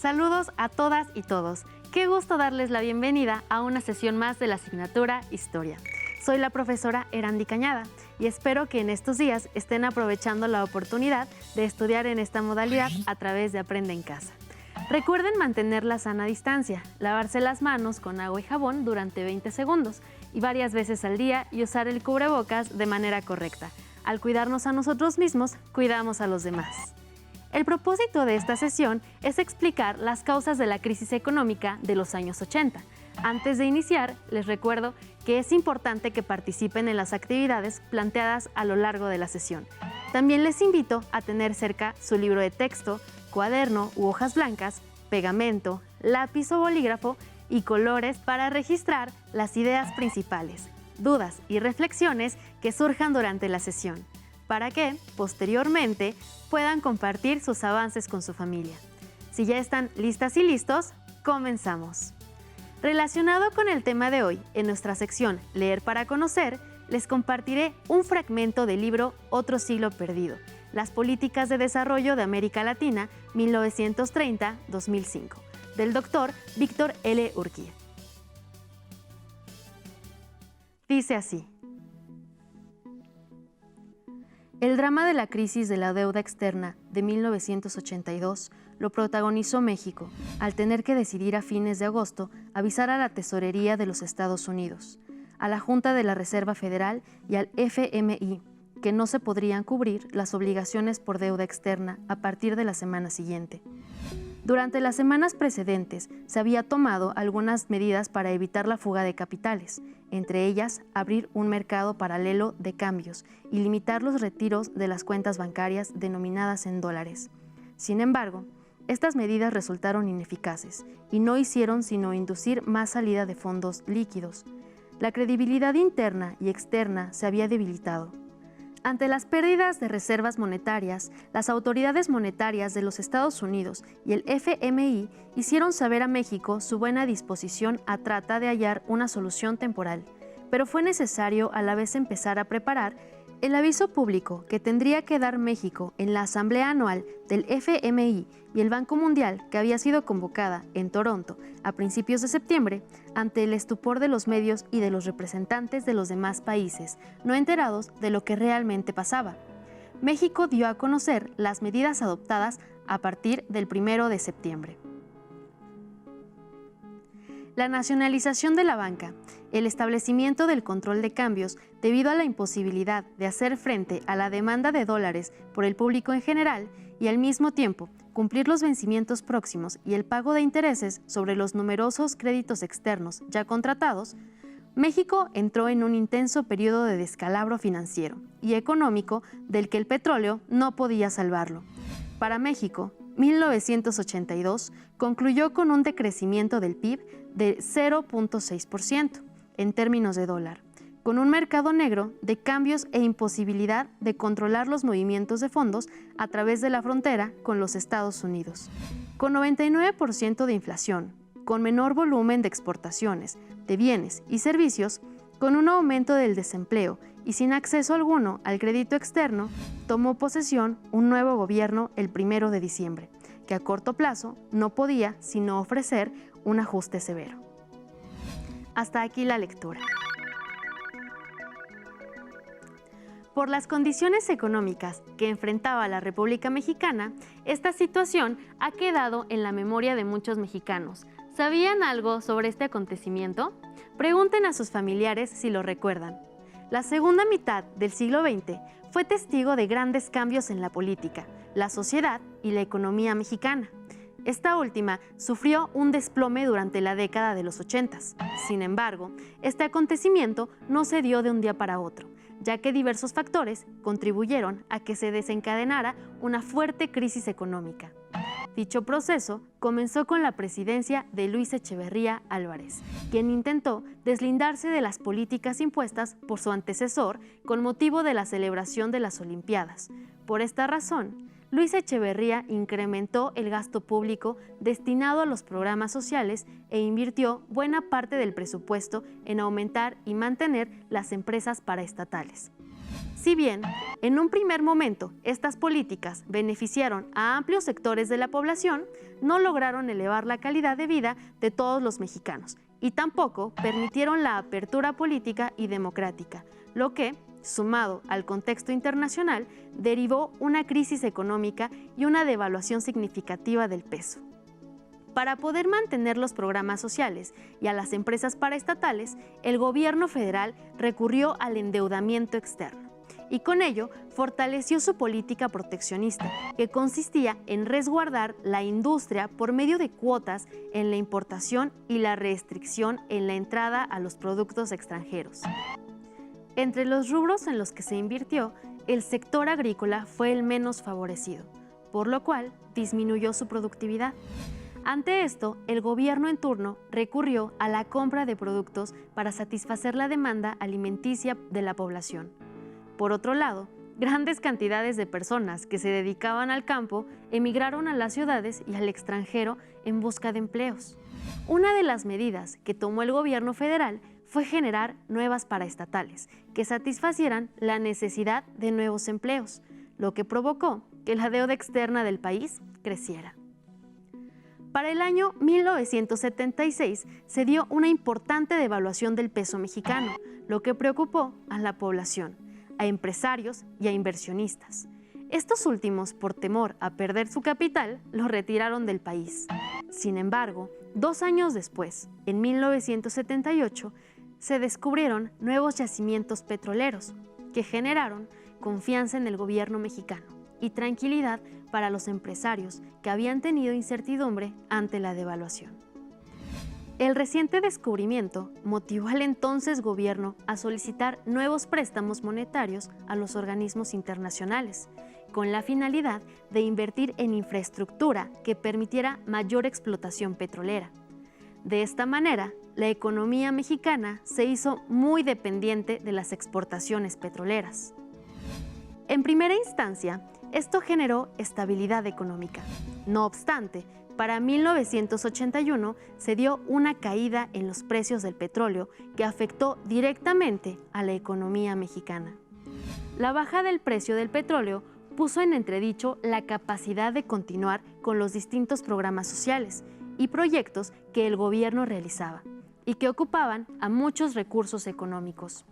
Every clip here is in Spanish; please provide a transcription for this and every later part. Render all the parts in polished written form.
Saludos a todas y todos. Qué gusto darles la bienvenida a una sesión más de la asignatura Historia. Soy la profesora Erandi Cañada y espero que en estos días estén aprovechando la oportunidad de estudiar en esta modalidad a través de Aprende en Casa. Recuerden mantener la sana distancia, lavarse las manos con agua y jabón durante 20 segundos y varias veces al día y usar el cubrebocas de manera correcta. Al cuidarnos a nosotros mismos, cuidamos a los demás. El propósito de esta sesión es explicar las causas de la crisis económica de los años 80. Antes de iniciar, les recuerdo que es importante que participen en las actividades planteadas a lo largo de la sesión. También les invito a tener cerca su libro de texto, cuaderno u hojas blancas, pegamento, lápiz o bolígrafo y colores para registrar las ideas principales, dudas y reflexiones que surjan durante la sesión, para que, posteriormente, puedan compartir sus avances con su familia. Si ya están listas y listos, comenzamos. Relacionado con el tema de hoy, en nuestra sección Leer para Conocer, les compartiré un fragmento del libro Otro siglo perdido, Las políticas de desarrollo de América Latina 1930-2005, del doctor Víctor L. Urquía. Dice así: el drama de la crisis de la deuda externa de 1982 lo protagonizó México, al tener que decidir a fines de agosto avisar a la Tesorería de los Estados Unidos, a la Junta de la Reserva Federal y al FMI que no se podrían cubrir las obligaciones por deuda externa a partir de la semana siguiente. Durante las semanas precedentes se había tomado algunas medidas para evitar la fuga de capitales, entre ellas abrir un mercado paralelo de cambios y limitar los retiros de las cuentas bancarias denominadas en dólares. Sin embargo, estas medidas resultaron ineficaces y no hicieron sino inducir más salida de fondos líquidos. La credibilidad interna y externa se había debilitado. Ante las pérdidas de reservas monetarias, las autoridades monetarias de los Estados Unidos y el FMI hicieron saber a México su buena disposición a tratar de hallar una solución temporal, pero fue necesario a la vez empezar a preparar el aviso público que tendría que dar México en la Asamblea Anual del FMI y el Banco Mundial, que había sido convocada en Toronto a principios de septiembre, ante el estupor de los medios y de los representantes de los demás países, no enterados de lo que realmente pasaba. México dio a conocer las medidas adoptadas a partir del 1 de septiembre. La nacionalización de la banca, el establecimiento del control de cambios debido a la imposibilidad de hacer frente a la demanda de dólares por el público en general y al mismo tiempo cumplir los vencimientos próximos y el pago de intereses sobre los numerosos créditos externos ya contratados, México entró en un intenso periodo de descalabro financiero y económico del que el petróleo no podía salvarlo. Para México, 1982 concluyó con un decrecimiento del PIB de 0.6% en términos de dólar, con un mercado negro de cambios e imposibilidad de controlar los movimientos de fondos a través de la frontera con los Estados Unidos. Con 99% de inflación, con menor volumen de exportaciones, de bienes y servicios, con un aumento del desempleo y sin acceso alguno al crédito externo, tomó posesión un nuevo gobierno el 1 de diciembre, que a corto plazo no podía sino ofrecer un ajuste severo. Hasta aquí la lectura. Por las condiciones económicas que enfrentaba la República Mexicana, esta situación ha quedado en la memoria de muchos mexicanos. ¿Sabían algo sobre este acontecimiento? Pregunten a sus familiares si lo recuerdan. La segunda mitad del siglo XX fue testigo de grandes cambios en la política, la sociedad y la economía mexicana. Esta última sufrió un desplome durante la década de los 80. Sin embargo, este acontecimiento no se dio de un día para otro, ya que diversos factores contribuyeron a que se desencadenara una fuerte crisis económica. Dicho proceso comenzó con la presidencia de Luis Echeverría Álvarez, quien intentó deslindarse de las políticas impuestas por su antecesor con motivo de la celebración de las Olimpiadas. Por esta razón, Luis Echeverría incrementó el gasto público destinado a los programas sociales e invirtió buena parte del presupuesto en aumentar y mantener las empresas paraestatales. Si bien, en un primer momento, estas políticas beneficiaron a amplios sectores de la población, no lograron elevar la calidad de vida de todos los mexicanos y tampoco permitieron la apertura política y democrática, lo que, sumado al contexto internacional, derivó una crisis económica y una devaluación significativa del peso. Para poder mantener los programas sociales y a las empresas paraestatales, el gobierno federal recurrió al endeudamiento externo y con ello fortaleció su política proteccionista, que consistía en resguardar la industria por medio de cuotas en la importación y la restricción en la entrada a los productos extranjeros. Entre los rubros en los que se invirtió, el sector agrícola fue el menos favorecido, por lo cual disminuyó su productividad. Ante esto, el gobierno en turno recurrió a la compra de productos para satisfacer la demanda alimenticia de la población. Por otro lado, grandes cantidades de personas que se dedicaban al campo emigraron a las ciudades y al extranjero en busca de empleos. Una de las medidas que tomó el gobierno federal fue generar nuevas paraestatales que satisfacieran la necesidad de nuevos empleos, lo que provocó que la deuda externa del país creciera. Para el año 1976 se dio una importante devaluación del peso mexicano, lo que preocupó a la población, a empresarios y a inversionistas. Estos últimos, por temor a perder su capital, lo retiraron del país. Sin embargo, 2 años después, en 1978, se descubrieron nuevos yacimientos petroleros que generaron confianza en el gobierno mexicano y tranquilidad para los empresarios que habían tenido incertidumbre ante la devaluación. El reciente descubrimiento motivó al entonces gobierno a solicitar nuevos préstamos monetarios a los organismos internacionales, con la finalidad de invertir en infraestructura que permitiera mayor explotación petrolera. De esta manera, la economía mexicana se hizo muy dependiente de las exportaciones petroleras. En primera instancia, esto generó estabilidad económica. No obstante, para 1981 se dio una caída en los precios del petróleo que afectó directamente a la economía mexicana. La baja del precio del petróleo puso en entredicho la capacidad de continuar con los distintos programas sociales y proyectos que el gobierno realizaba y que ocupaban a muchos recursos económicos.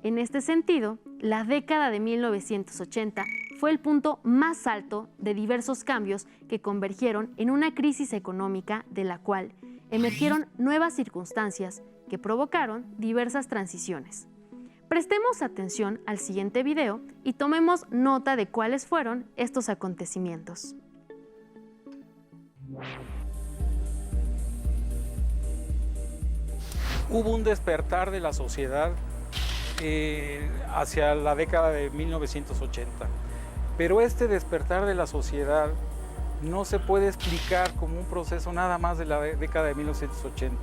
En este sentido, la década de 1980 fue el punto más alto de diversos cambios que convergieron en una crisis económica de la cual emergieron nuevas circunstancias que provocaron diversas transiciones. Prestemos atención al siguiente video y tomemos nota de cuáles fueron estos acontecimientos. Hubo un despertar de la sociedad hacia la década de 1980. Pero este despertar de la sociedad no se puede explicar como un proceso nada más de la década de 1980.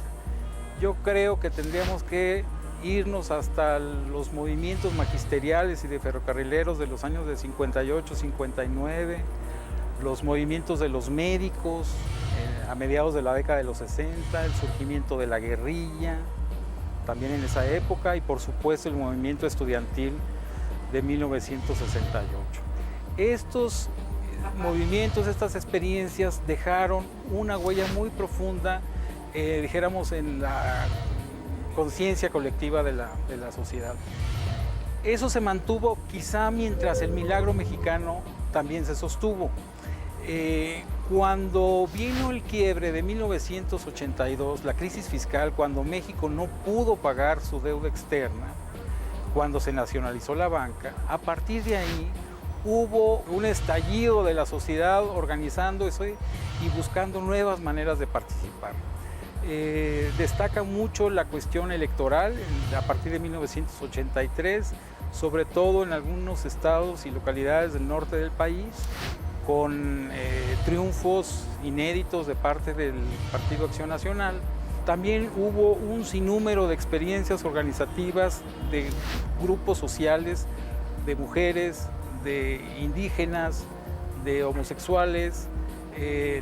Yo creo que tendríamos que irnos hasta los movimientos magisteriales y de ferrocarrileros de los años de 58, 59, los movimientos de los médicos a mediados de la década de los 60, el surgimiento de la guerrilla, también en esa época, y por supuesto el movimiento estudiantil de 1968. Estos movimientos, estas experiencias dejaron una huella muy profunda, dijéramos, en la conciencia colectiva de la sociedad. Eso se mantuvo quizá mientras el milagro mexicano también se sostuvo. Cuando vino el quiebre de 1982, la crisis fiscal, cuando México no pudo pagar su deuda externa, cuando se nacionalizó la banca, a partir de ahí hubo un estallido de la sociedad organizando eso y buscando nuevas maneras de participar. Destaca mucho la cuestión electoral a partir de 1983, sobre todo en algunos estados y localidades del norte del país, con triunfos inéditos de parte del Partido Acción Nacional. También hubo un sinnúmero de experiencias organizativas de grupos sociales, de mujeres, de indígenas, de homosexuales,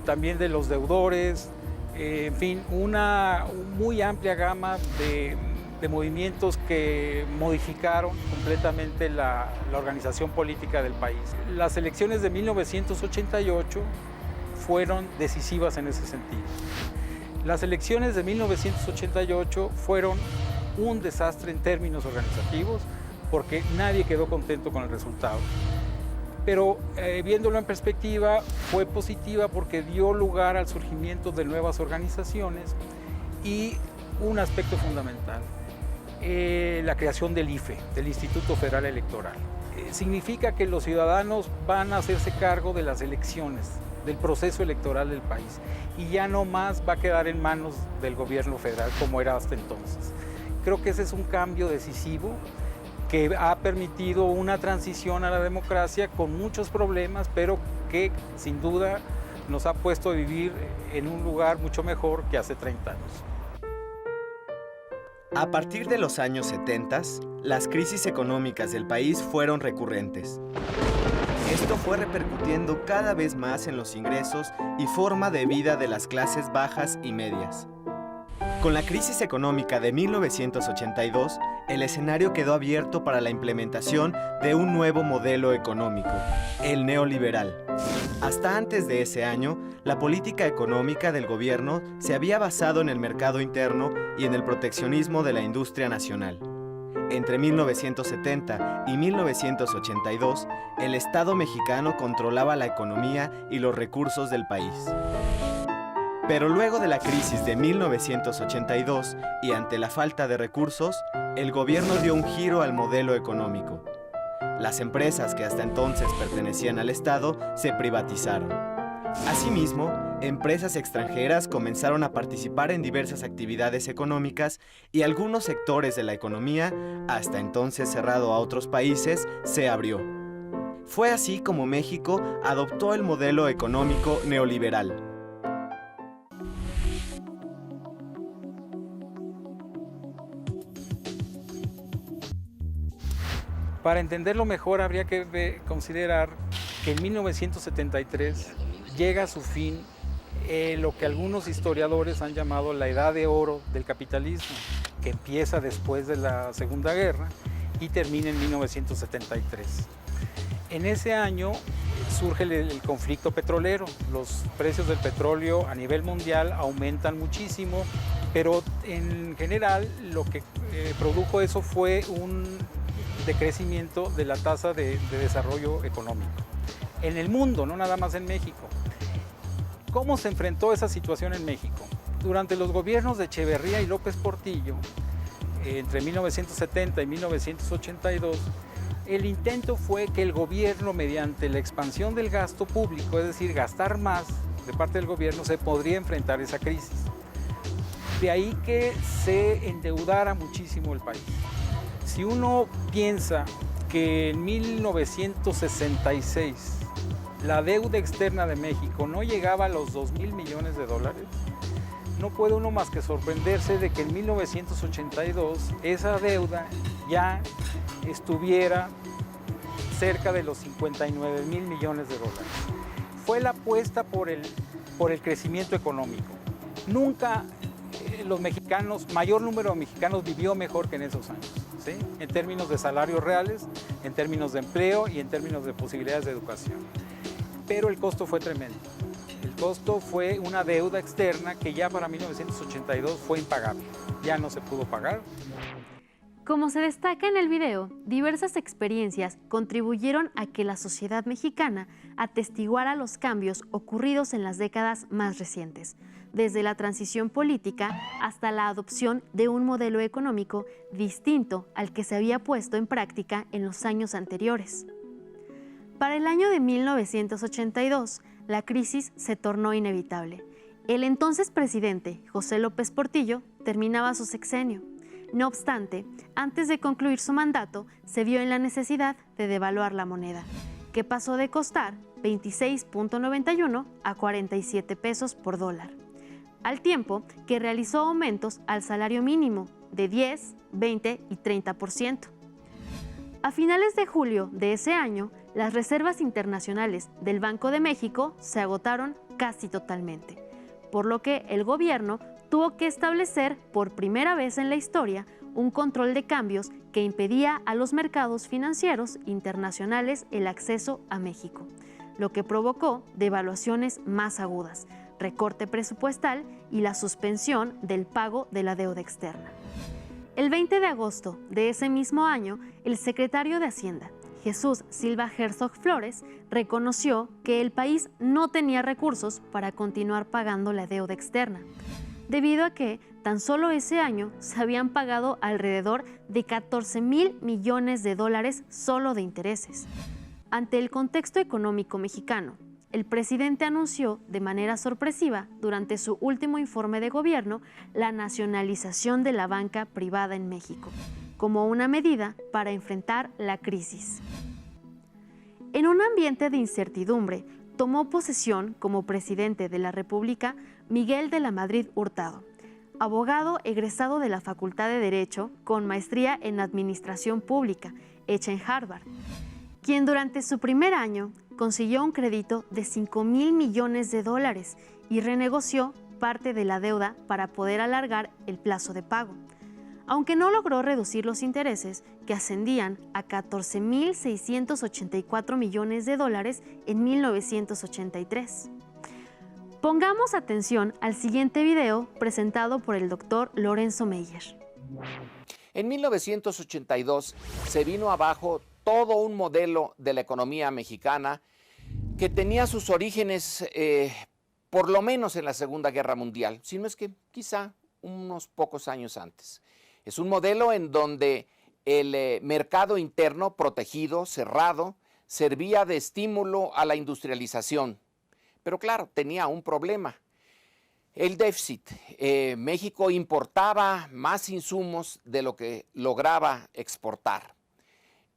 también de los deudores, en fin, una muy amplia gama de de movimientos que modificaron completamente la organización política del país. Las elecciones de 1988 fueron decisivas en ese sentido. Las elecciones de 1988 fueron un desastre en términos organizativos porque nadie quedó contento con el resultado. Pero viéndolo en perspectiva, fue positiva porque dio lugar al surgimiento de nuevas organizaciones y un aspecto fundamental, la creación del IFE, del Instituto Federal Electoral. Significa que los ciudadanos van a hacerse cargo de las elecciones, del proceso electoral del país, y ya no más va a quedar en manos del gobierno federal como era hasta entonces. Creo que ese es un cambio decisivo que ha permitido una transición a la democracia con muchos problemas, pero que sin duda nos ha puesto a vivir en un lugar mucho mejor que hace 30 años. A partir de los años 70, las crisis económicas del país fueron recurrentes. Esto fue repercutiendo cada vez más en los ingresos y forma de vida de las clases bajas y medias. Con la crisis económica de 1982, el escenario quedó abierto para la implementación de un nuevo modelo económico, el neoliberal. Hasta antes de ese año, la política económica del gobierno se había basado en el mercado interno y en el proteccionismo de la industria nacional. Entre 1970 y 1982, el Estado mexicano controlaba la economía y los recursos del país. Pero luego de la crisis de 1982 y ante la falta de recursos, el gobierno dio un giro al modelo económico. Las empresas que hasta entonces pertenecían al Estado se privatizaron. Asimismo, empresas extranjeras comenzaron a participar en diversas actividades económicas y algunos sectores de la economía, hasta entonces cerrado a otros países, se abrió. Fue así como México adoptó el modelo económico neoliberal. Para entenderlo mejor habría que considerar que en 1973 llega a su fin lo que algunos historiadores han llamado la edad de oro del capitalismo, que empieza después de la Segunda Guerra y termina en 1973. En ese año surge el conflicto petrolero, los precios del petróleo a nivel mundial aumentan muchísimo, pero en general lo que produjo eso fue un decrecimiento de la tasa de desarrollo económico en el mundo, no nada más en México. ¿Cómo se enfrentó esa situación en México? Durante los gobiernos de Echeverría y López Portillo, entre 1970 y 1982, el intento fue que el gobierno, mediante la expansión del gasto público, es decir, gastar más de parte del gobierno, se podría enfrentar esa crisis. De ahí que se endeudara muchísimo el país. Si uno piensa que en 1966 la deuda externa de México no llegaba a los 2,000 millones de dólares, no puede uno más que sorprenderse de que en 1982 esa deuda ya estuviera cerca de los 59,000 millones de dólares. Fue la apuesta por el crecimiento económico. Nunca los mexicanos, mayor número de mexicanos vivió mejor que en esos años, ¿sí? En términos de salarios reales, en términos de empleo y en términos de posibilidades de educación. Pero el costo fue tremendo. El costo fue una deuda externa que ya para 1982 fue impagable. Ya no se pudo pagar. Como se destaca en el video, diversas experiencias contribuyeron a que la sociedad mexicana atestiguara los cambios ocurridos en las décadas más recientes, desde la transición política hasta la adopción de un modelo económico distinto al que se había puesto en práctica en los años anteriores. Para el año de 1982, la crisis se tornó inevitable. El entonces presidente, José López Portillo, terminaba su sexenio. No obstante, antes de concluir su mandato, se vio en la necesidad de devaluar la moneda, que pasó de costar 26.91 a 47 pesos por dólar, al tiempo que realizó aumentos al salario mínimo de 10, 20 y 30%. A finales de julio de ese año, las reservas internacionales del Banco de México se agotaron casi totalmente, por lo que el gobierno tuvo que establecer por primera vez en la historia un control de cambios que impedía a los mercados financieros internacionales el acceso a México, lo que provocó devaluaciones más agudas, recorte presupuestal y la suspensión del pago de la deuda externa. El 20 de agosto de ese mismo año, el secretario de Hacienda, Jesús Silva Herzog Flores, reconoció que el país no tenía recursos para continuar pagando la deuda externa, debido a que tan solo ese año se habían pagado alrededor de 14,000 millones de dólares solo de intereses. Ante el contexto económico mexicano, el presidente anunció de manera sorpresiva durante su último informe de gobierno la nacionalización de la banca privada en México, como una medida para enfrentar la crisis. En un ambiente de incertidumbre, tomó posesión como presidente de la República Miguel de la Madrid Hurtado, abogado egresado de la Facultad de Derecho con maestría en Administración Pública, hecha en Harvard, quien durante su primer año consiguió un crédito de 5,000 millones de dólares y renegoció parte de la deuda para poder alargar el plazo de pago, aunque no logró reducir los intereses, que ascendían a 14,684 millones de dólares en 1983. Pongamos atención al siguiente video presentado por el doctor Lorenzo Meyer. En 1982 se vino abajo todo un modelo de la economía mexicana que tenía sus orígenes por lo menos en la Segunda Guerra Mundial, si no es que quizá unos pocos años antes. Es un modelo en donde el mercado interno protegido, cerrado, servía de estímulo a la industrialización. Pero claro, tenía un problema, el déficit. México importaba más insumos de lo que lograba exportar.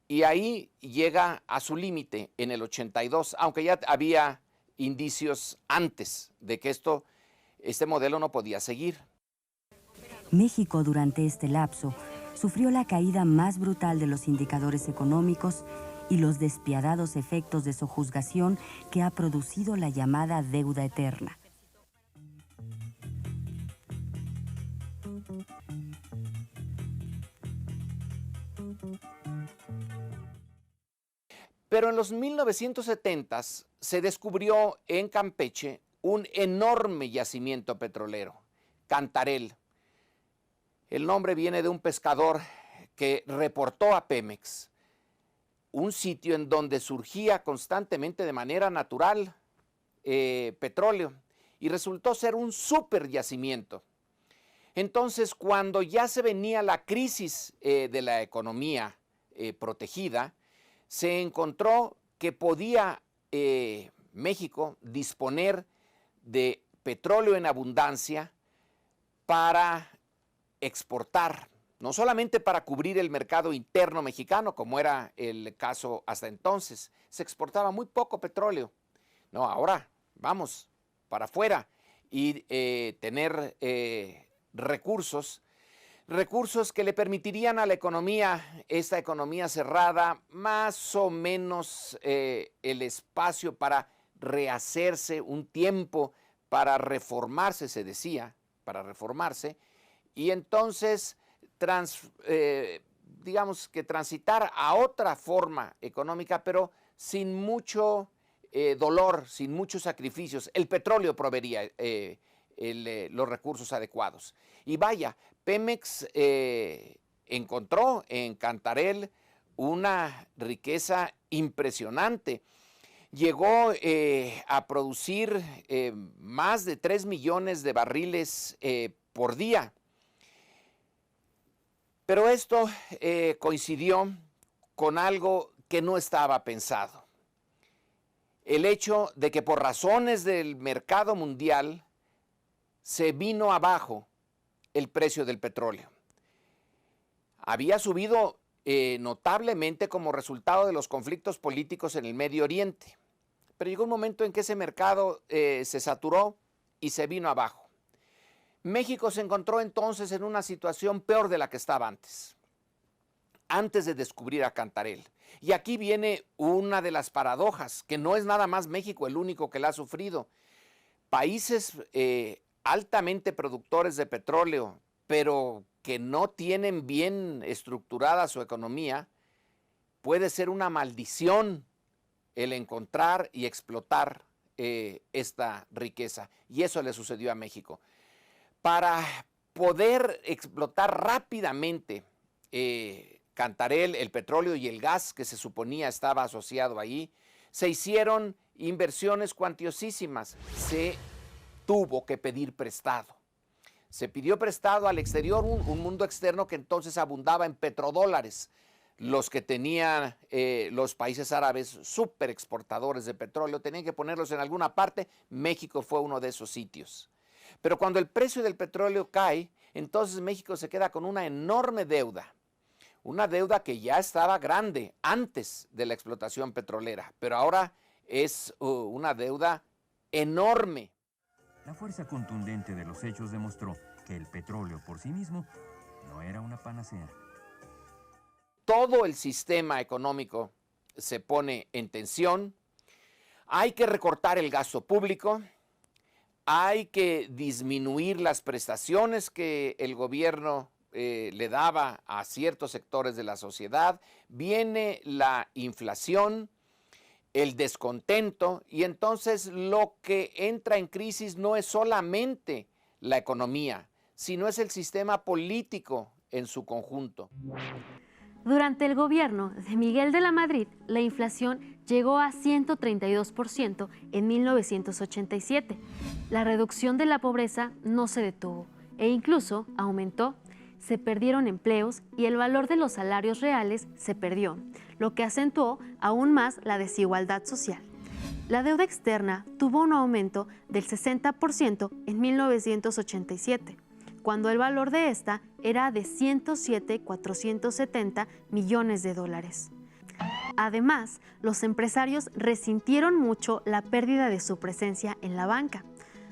Y ahí llega a su límite en el 82, aunque ya había indicios antes de que este modelo no podía seguir. México durante este lapso sufrió la caída más brutal de los indicadores económicos y los despiadados efectos de sojuzgación que ha producido la llamada deuda eterna. Pero en los 1970s se descubrió en Campeche un enorme yacimiento petrolero, Cantarell. El nombre viene de un pescador que reportó a Pemex, un sitio en donde surgía constantemente de manera natural petróleo, y resultó ser un súper yacimiento. Entonces, cuando ya se venía la crisis de la economía protegida, se encontró que podía México disponer de petróleo en abundancia para exportar, no solamente para cubrir el mercado interno mexicano, como era el caso hasta entonces. Se exportaba muy poco petróleo. No, ahora vamos para afuera y tener recursos que le permitirían a la economía, esta economía cerrada, más o menos el espacio para rehacerse, un tiempo para reformarse, se decía, para reformarse, y entonces digamos que transitar a otra forma económica, pero sin mucho dolor, sin muchos sacrificios. El petróleo proveería los recursos adecuados. Y vaya, Pemex encontró en Cantarell una riqueza impresionante. Llegó a producir más de 3 millones de barriles por día. Pero esto coincidió con algo que no estaba pensado. El hecho de que por razones del mercado mundial se vino abajo el precio del petróleo. Había subido notablemente como resultado de los conflictos políticos en el Medio Oriente, pero llegó un momento en que ese mercado se saturó y se vino abajo. México se encontró entonces en una situación peor de la que estaba antes de descubrir a Cantarell. Y aquí viene una de las paradojas, que no es nada más México el único que la ha sufrido. Países altamente productores de petróleo, pero que no tienen bien estructurada su economía, puede ser una maldición el encontrar y explotar esta riqueza. Y eso le sucedió a México. Para poder explotar rápidamente Cantarell, el petróleo y el gas que se suponía estaba asociado ahí, se hicieron inversiones cuantiosísimas. Se tuvo que pedir prestado. Se pidió prestado al exterior, un mundo externo que entonces abundaba en petrodólares. Los que tenían los países árabes súper exportadores de petróleo tenían que ponerlos en alguna parte. México fue uno de esos sitios. Pero cuando el precio del petróleo cae, entonces México se queda con una enorme deuda. Una deuda que ya estaba grande antes de la explotación petrolera, pero ahora es una deuda enorme. La fuerza contundente de los hechos demostró que el petróleo por sí mismo no era una panacea. Todo el sistema económico se pone en tensión. Hay que recortar el gasto público. Hay que disminuir las prestaciones que el gobierno le daba a ciertos sectores de la sociedad. Viene la inflación, el descontento, y entonces lo que entra en crisis no es solamente la economía, sino es el sistema político en su conjunto. Durante el gobierno de Miguel de la Madrid, la inflación llegó a 132% en 1987. La reducción de la pobreza no se detuvo e incluso aumentó. Se perdieron empleos y el valor de los salarios reales se perdió, lo que acentuó aún más la desigualdad social. La deuda externa tuvo un aumento del 60% en 1987, cuando el valor de esta era de 107,470 millones de dólares. Además, los empresarios resintieron mucho la pérdida de su presencia en la banca,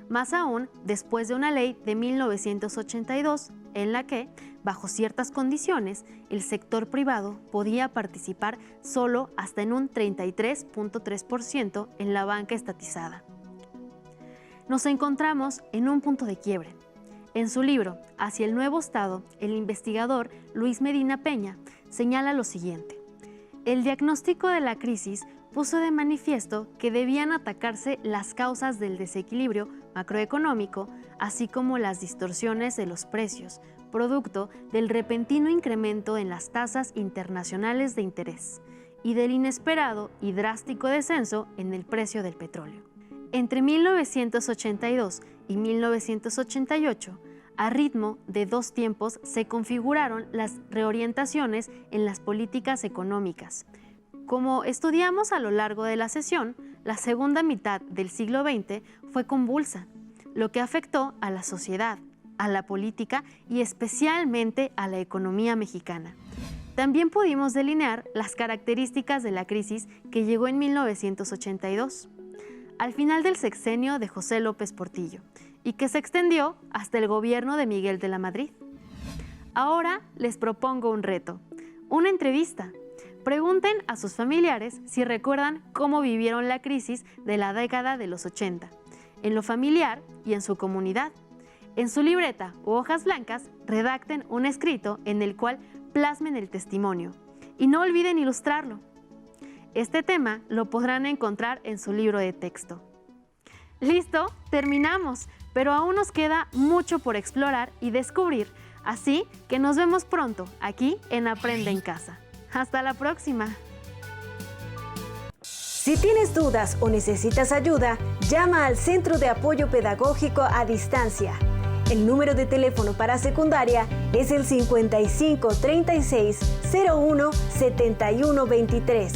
más aún después de una ley de 1982 en la que, bajo ciertas condiciones, el sector privado podía participar solo hasta en un 33,3% en la banca estatizada. Nos encontramos en un punto de quiebre. En su libro Hacia el Nuevo Estado, el investigador Luis Medina Peña señala lo siguiente: el diagnóstico de la crisis puso de manifiesto que debían atacarse las causas del desequilibrio macroeconómico, así como las distorsiones de los precios, producto del repentino incremento en las tasas internacionales de interés y del inesperado y drástico descenso en el precio del petróleo. Entre 1982 y 1988, a ritmo de 2 tiempos, se configuraron las reorientaciones en las políticas económicas. Como estudiamos a lo largo de la sesión, la segunda mitad del siglo XX fue convulsa, lo que afectó a la sociedad, a la política y especialmente a la economía mexicana. También pudimos delinear las características de la crisis que llegó en 1982, al final del sexenio de José López Portillo, y que se extendió hasta el gobierno de Miguel de la Madrid. Ahora les propongo un reto, una entrevista. Pregunten a sus familiares si recuerdan cómo vivieron la crisis de la década de los 80, en lo familiar y en su comunidad. En su libreta u hojas blancas, redacten un escrito en el cual plasmen el testimonio y no olviden ilustrarlo. Este tema lo podrán encontrar en su libro de texto. ¡Listo! Terminamos, pero aún nos queda mucho por explorar y descubrir, así que nos vemos pronto aquí en Aprende en Casa. ¡Hasta la próxima! Si tienes dudas o necesitas ayuda, llama al Centro de Apoyo Pedagógico a Distancia. El número de teléfono para secundaria es el 55 36 01 71 23.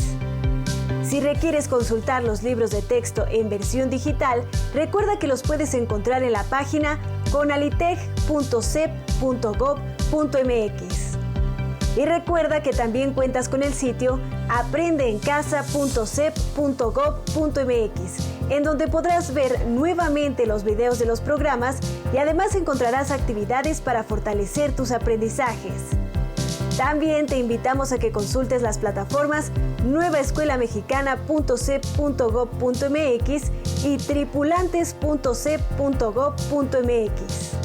Si requieres consultar los libros de texto en versión digital, recuerda que los puedes encontrar en la página conalitec.cep.gov.mx. Y recuerda que también cuentas con el sitio aprendeencasa.cep.gov.mx, en donde podrás ver nuevamente los videos de los programas y además encontrarás actividades para fortalecer tus aprendizajes. También te invitamos a que consultes las plataformas nuevaescuelamexicana.cep.gov.mx y tripulantes.cep.gov.mx.